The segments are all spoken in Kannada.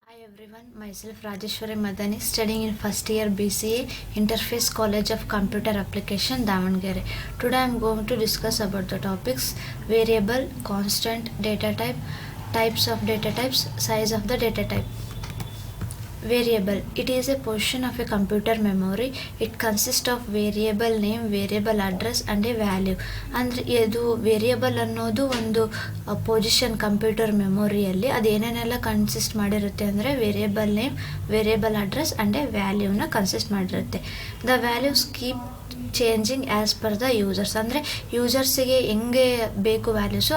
Hi everyone, myself Rajeshwari Madani, studying in first year BCA, Interface College of Computer Application, Davangere. Today I am going to discuss about the topics variable, constant, data type, types of data types, size of the data type. Variable, it is a portion of a computer memory. It consists of variable name, variable address and a value. ಅಂದರೆ ಇದು ವೇರಿಯಬಲ್ ಅನ್ನೋದು ಒಂದು ಪೊಸಿಷನ್ ಕಂಪ್ಯೂಟರ್ ಮೆಮೊರಿಯಲ್ಲಿ ಅದೇನೇನೆಲ್ಲ ಕನ್ಸಿಸ್ಟ್ ಮಾಡಿರುತ್ತೆ ಅಂದರೆ variable name, variable address and a ವ್ಯಾಲ್ಯೂನ ಕನ್ಸಿಸ್ಟ್ ಮಾಡಿರುತ್ತೆ. The values keep changing as per the users, ಅಂದರೆ ಯೂಸರ್ಸಿಗೆ ಹೆಂಗೆ ಬೇಕು ವ್ಯಾಲ್ಯೂಸು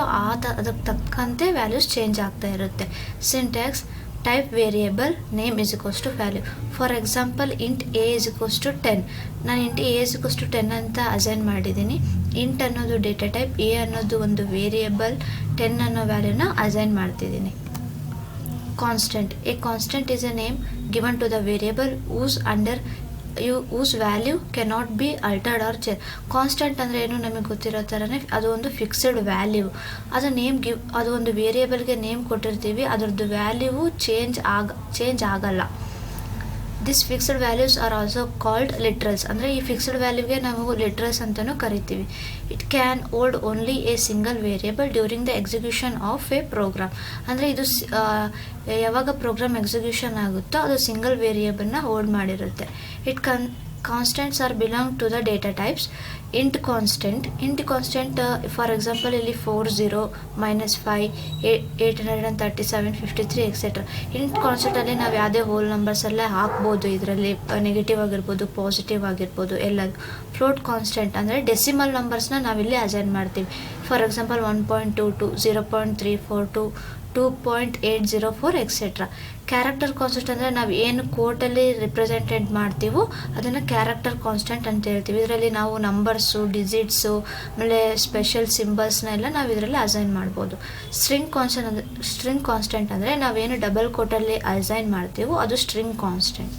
ಅದಕ್ಕೆ ತಕ್ಕಂತೆ ವ್ಯಾಲ್ಯೂಸ್ ಚೇಂಜ್ ಆಗ್ತಾ ಇರುತ್ತೆ. Syntax type variable name is equals to value. For example, int a is equals to 10. ನಾನು int a is equals to 10 ಅಂತ ಅಸೈನ್ ಮಾಡಿದ್ದೀನಿ. int ಅನ್ನೋದು ಡೇಟಾ ಟೈಪ್, a ಅನ್ನೋದು ಒಂದು ವೇರಿಯಬಲ್, 10 ಅನ್ನೋ ವ್ಯಾಲ್ಯೂನ ಅಸೈನ್ ಮಾಡ್ತಿದ್ದೀನಿ. Constant, A constant is a name given to the variable whose value cannot be altered or changed. Constant ಅಂದರೆ ಏನು ನಮಗೆ ಗೊತ್ತಿರೋ ಥರನೇ ಅದು ಒಂದು ಫಿಕ್ಸ್ಡ್ ವ್ಯಾಲ್ಯೂ. ಅದು ಅದು ಒಂದು ವೇರಿಯೇಬಲ್ಗೆ ನೇಮ್ ಕೊಟ್ಟಿರ್ತೀವಿ, ಅದರದ್ದು ವ್ಯಾಲ್ಯೂವು ಚೇಂಜ್ ಆಗಲ್ಲ. This fixed values are also called literals, ಅಂದರೆ ಈ ಫಿಕ್ಸ್ಡ್ ವ್ಯಾಲ್ಯೂಗೆ ನಾವು ಲಿಟ್ರಲ್ಸ್ ಅಂತಲೂ ಕರಿತೀವಿ. It can hold only a single variable during the execution of a program. ಅಂದರೆ ಇದು ಯಾವಾಗ ಪ್ರೋಗ್ರಾಮ್ ಎಕ್ಸಿಕ್ಯೂಷನ್ ಆಗುತ್ತೋ ಅದು ಸಿಂಗಲ್ ವೇರಿಯೇಬಲ್ನ ಹೋಲ್ಡ್ ಮಾಡಿರುತ್ತೆ. Constants are belong to the data types. Int constant for example ಇಲ್ಲಿ 40, -5, 837, 53 ಎಕ್ಸೆಟ್ರಾ. ಇಂಟ್ ಕಾನ್ಸ್ಟೆಂಟಲ್ಲಿ ನಾವು ಯಾವುದೇ ಹೋಲ್ ನಂಬರ್ಸಲ್ಲೇ ಹಾಕ್ಬೋದು, ಇದರಲ್ಲಿ ನೆಗೆಟಿವ್ ಆಗಿರ್ಬೋದು, ಪಾಸಿಟಿವ್ ಆಗಿರ್ಬೋದು ಎಲ್ಲದು. ಫ್ಲೋಟ್ ಕಾನ್ಸ್ಟೆಂಟ್ ಅಂದರೆ ಡೆಸಿಮಲ್ ನಂಬರ್ಸ್ನ ನಾವಿಲ್ಲಿ ಅಸೈನ್ ಮಾಡ್ತೀವಿ. For example 1.22, 0.342, 2.804 etcetera. Character constant ಅಂದರೆ ನಾವು ಏನು ಕೋಟಲ್ಲಿ ರಿಪ್ರೆಸೆಂಟೆಡ್ ಮಾಡ್ತೀವೋ ಅದನ್ನು ಕ್ಯಾರೆಕ್ಟರ್ ಕಾನ್ಸ್ಟೆಂಟ್ ಅಂತ ಹೇಳ್ತೀವಿ. ಇದರಲ್ಲಿ ನಾವು ನಂಬರ್ಸು, ಡಿಜಿಟ್ಸು, ಆಮೇಲೆ ಸ್ಪೆಷಲ್ ಸಿಂಬಲ್ಸ್ನೆಲ್ಲ ನಾವು ಇದರಲ್ಲಿ ಅಸೈನ್ ಮಾಡ್ಬೋದು. ಸ್ಟ್ರಿಂಗ್ ಕಾನ್ಸ್ಟೆಂಟ್ ಅಂದರೆ ನಾವೇನು ಡಬಲ್ ಕೋಟಲ್ಲಿ ಅಸೈನ್ ಮಾಡ್ತೀವೋ ಅದು string constant.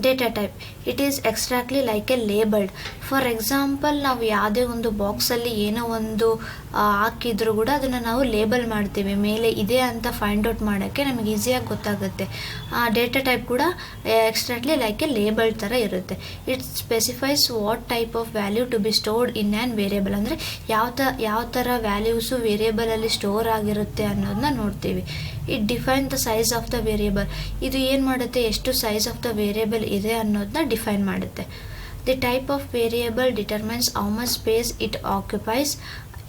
Data type, it is exactly like a labelled. For example, ನಾವು ಯಾವುದೇ ಒಂದು ಬಾಕ್ಸಲ್ಲಿ ಏನೋ ಒಂದು ಹಾಕಿದ್ರೂ ಕೂಡ ಅದನ್ನು ನಾವು ಲೇಬಲ್ ಮಾಡ್ತೀವಿ, ಮೇಲೆ ಇದೆ ಅಂತ ಫೈಂಡ್ ಔಟ್ ಮಾಡೋಕ್ಕೆ ನಮಗೆ ಈಸಿಯಾಗಿ ಗೊತ್ತಾಗುತ್ತೆ. ಡೇಟಾ ಟೈಪ್ ಕೂಡ ಎಕ್ಸಾಕ್ಟ್ಲಿ ಲೈಕ್ ಎ ಲೇಬಲ್ಡ್ ಥರ ಇರುತ್ತೆ. It specifies what type of value to be stored in an variable, ಅಂದರೆ ಯಾವ ಥರ ವ್ಯಾಲ್ಯೂಸು ವೇರಿಯೇಬಲಲ್ಲಿ ಸ್ಟೋರ್ ಆಗಿರುತ್ತೆ ಅನ್ನೋದನ್ನ ನೋಡ್ತೀವಿ. It define the size of the variable, ಇದು ಏನು ಮಾಡುತ್ತೆ, ಎಷ್ಟು ಸೈಜ್ ಆಫ್ ದ ವೇರಿಯೇಬಲ್ ಇದೆ ಅನ್ನೋದನ್ನ ಡಿಫೈನ್ ಮಾಡುತ್ತೆ. The type of variable determines how much space it occupies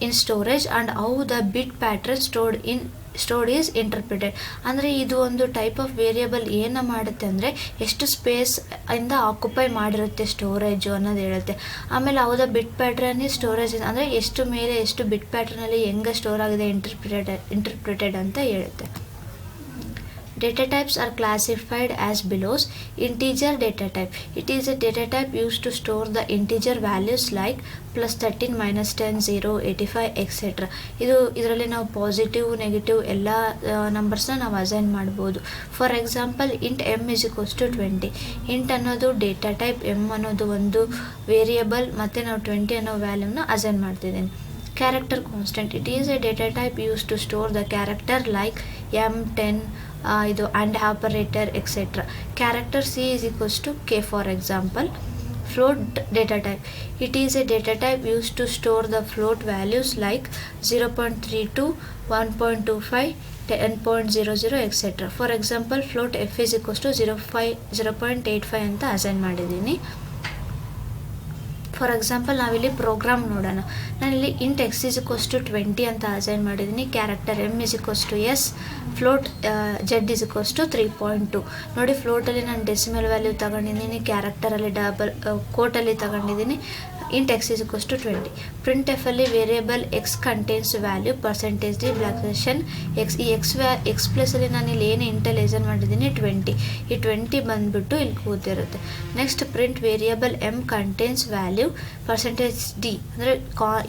in storage and how the bit pattern stored is interpreted. ಅಂದರೆ ಇದು ಒಂದು ಟೈಪ್ ಆಫ್ ವೇರಿಯೇಬಲ್ ಏನು ಮಾಡುತ್ತೆ ಅಂದರೆ ಎಷ್ಟು ಸ್ಪೇಸ್ ಇಂದ ಆಕ್ಯುಪೈ ಮಾಡಿರುತ್ತೆ ಸ್ಟೋರೇಜು ಅನ್ನೋದು ಹೇಳುತ್ತೆ. ಆಮೇಲೆ ಹೌದ ಬಿಟ್ ಪ್ಯಾಟ್ರನ್ ಸ್ಟೋರೇಜ್ ಅಂದರೆ ಎಷ್ಟು ಮೇಲೆ ಎಷ್ಟು ಬಿಟ್ ಪ್ಯಾಟ್ರನಲ್ಲಿ ಹೆಂಗೆ ಸ್ಟೋರ್ ಆಗಿದೆ ಇಂಟರ್ಪ್ರಿಟೆಡ್ ಅಂತ ಹೇಳುತ್ತೆ. Data types are classified as belows. Integer data type, it is a data type used to store the integer values like +13, -10, 0, 85 etcetera. ಇದರಲ್ಲಿ ನಾವು ಪಾಸಿಟಿವ್, ನೆಗೆಟಿವ್ ಎಲ್ಲ ನಂಬರ್ಸ್ನ ನಾವು ಅಸೈನ್ ಮಾಡ್ಬೋದು. For example, int m is equals to 20. Int ಅನ್ನೋದು ಡೇಟಾ ಟೈಪ್, m ಅನ್ನೋದು ಒಂದು ವೇರಿಯೇಬಲ್, ಮತ್ತು ನಾವು 20 ಅನ್ನೋ ವ್ಯಾಲ್ಯೂನ ಅಸೈನ್ ಮಾಡ್ತಿದ್ದೀನಿ. Character constant, it is a data type use to store the character like m, 10, ಇದು and operator etcetera. Character c is equals to k for example. Float data type, it is a data type use to store the float values like 0.32, 1.25, 10.00 etcetera. For example, float f is equals to 0.85 ಅಂತ ಅಸೈನ್ ಮಾಡಿದ್ದೀನಿ. ಫಾರ್ ಎಕ್ಸಾಂಪಲ್, ನಾವಿಲ್ಲಿ ಪ್ರೋಗ್ರಾಮ್ ನೋಡೋಣ. ನಾನಿಲ್ಲಿ int x is equals to 20 ಅಂತ ಅಸೈನ್ ಮಾಡಿದ್ದೀನಿ. Character m is equals to s, float z is equals to 3.2. ನೋಡಿ, ಫ್ಲೋಟಲ್ಲಿ ನಾನು ಡೆಸಿಮಲ್ ವ್ಯಾಲ್ಯೂ ತಗೊಂಡಿದ್ದೀನಿ, ಕ್ಯಾರೆಕ್ಟರಲ್ಲಿ ಡಬಲ್ ಕೋಟಲ್ಲಿ ತಗೊಂಡಿದ್ದೀನಿ. Int x is equals to 20. Print ಎಫಲ್ಲಿ ವೇರಿಯೇಬಲ್ x ಕಂಟೇನ್ಸ್ ವ್ಯಾಲ್ಯೂ % ಬ್ಲಾಕ್ಸೆಷನ್ x. ಈ ಎಕ್ಸ್ ಪ್ಲೇಸಲ್ಲಿ ನಾನು ಇಲ್ಲಿ ಏನು ಇಂಟಲ್ಲಿ ಅಸೈನ್ ಮಾಡಿದ್ದೀನಿ 20. ಈ 20 ಬಂದುಬಿಟ್ಟು ಇಲ್ಲಿ ಕೂತಿರುತ್ತೆ. Next, print variable m contains value %d, ಅಂದರೆ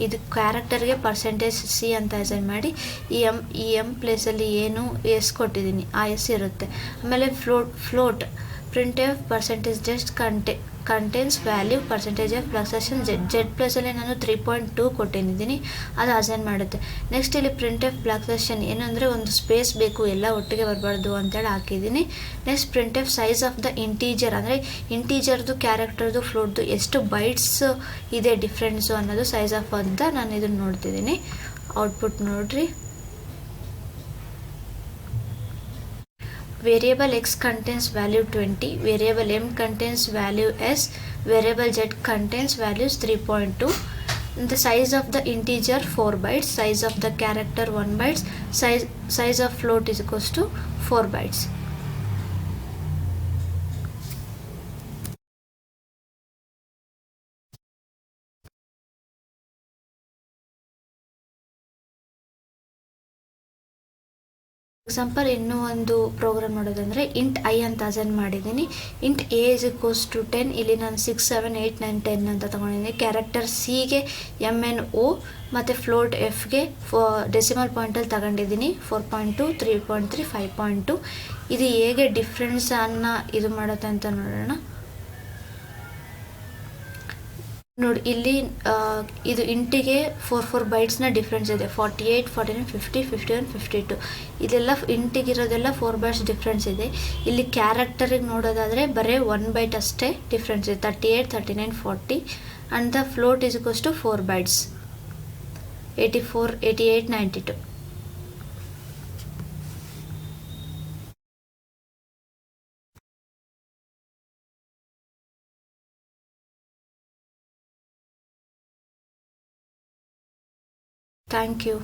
ಇದು ಕ್ಯಾರೆಕ್ಟರ್ಗೆ %c ಅಂತ ಅಸೈನ್ ಮಾಡಿ ಈ ಎಮ್ ಪ್ಲೇಸಲ್ಲಿ ಏನು ಎಸ್ ಕೊಟ್ಟಿದ್ದೀನಿ ಆ ಎಸ್ ಇರುತ್ತೆ. ಆಮೇಲೆ float printf percentage just contains value percentage of fluctuation z plus ಅಲ್ಲಿ ನಾನು 3.2 ಕೊಟ್ಟಿದ್ದೀನಿ, ಅದು ಅಸೈನ್ ಮಾಡುತ್ತೆ. ನೆಕ್ಸ್ಟ್ ಇಲ್ಲಿ ಪ್ರಿಂಟ್ ಎಫ್ ಫ್ಲಕ್ಸೇಷನ್ ಏನಂದರೆ ಒಂದು ಸ್ಪೇಸ್ ಬೇಕು, ಎಲ್ಲ ಒಟ್ಟಿಗೆ ಬರಬಾರ್ದು ಅಂತೇಳಿ ಹಾಕಿದ್ದೀನಿ. Next print F size of the integer, ಅಂದರೆ ಇಂಟೀಜರ್ದು ಕ್ಯಾರೆಕ್ಟರ್ದು ಫ್ಲೋಟ್ದು ಎಷ್ಟು ಬೈಟ್ಸ್ ಇದೆ ಡಿಫ್ರೆನ್ಸು ಅನ್ನೋದು ಸೈಜ್ ಆಫ್ ಅಂತ ನಾನು ಇದನ್ನು ನೋಡ್ತಿದ್ದೀನಿ. ಔಟ್ಪುಟ್ ನೋಡ್ರಿ. Variable x contains value 20, variable m contains value s, variable z contains values 3.2. The size of the integer 4 bytes, size of the character 1 bytes, size of float is equals to 4 bytes. Example ಇನ್ನೂ ಒಂದು ಪ್ರೋಗ್ರಾಮ್ ಮಾಡೋದಂದರೆ ಇಂಟ್ ಐ ಅಂತ ಅಸೈನ್ ಮಾಡಿದ್ದೀನಿ. Int a is equals to 10, ಇಲ್ಲಿ ನಾನು 6, 7, 8, 9, 10 ಅಂತ ತೊಗೊಂಡಿದ್ದೀನಿ. ಕ್ಯಾರೆಕ್ಟರ್ ಸಿಗೆ MNO ಮತ್ತು ಫ್ಲೋಟ್ ಎಫ್ಗೆ ಡೆಸಿಮಲ್ ಪಾಯಿಂಟಲ್ಲಿ ತಗೊಂಡಿದ್ದೀನಿ. 4.2, 3.3, 5.2. ಇದು ಹೇಗೆ ಡಿಫ್ರೆನ್ಸನ್ನು ಇದು ಮಾಡುತ್ತೆ ಅಂತ ನೋಡೋಣ. ನೋಡಿ ಇಲ್ಲಿ ಇದು ಇಂಟಿಗೆ 4 ಬೈಟ್ಸ್ನ ಡಿಫ್ರೆನ್ಸ್ ಇದೆ. 48, 49, 50, 51, 52 ಇದೆಲ್ಲ ಇಂಟಿಗಿರೋದೆಲ್ಲ 4 ಬೈಟ್ಸ್ ಡಿಫ್ರೆನ್ಸ್ ಇದೆ. ಇಲ್ಲಿ ಕ್ಯಾರೆಕ್ಟರಿಗೆ ನೋಡೋದಾದರೆ ಬರೀ 1 ಬೈಟ್ ಅಷ್ಟೇ ಡಿಫ್ರೆನ್ಸ್ ಇದೆ. 38, 39, 40 and the float is equals to 4 bytes, 84, 88, 92. Thank you.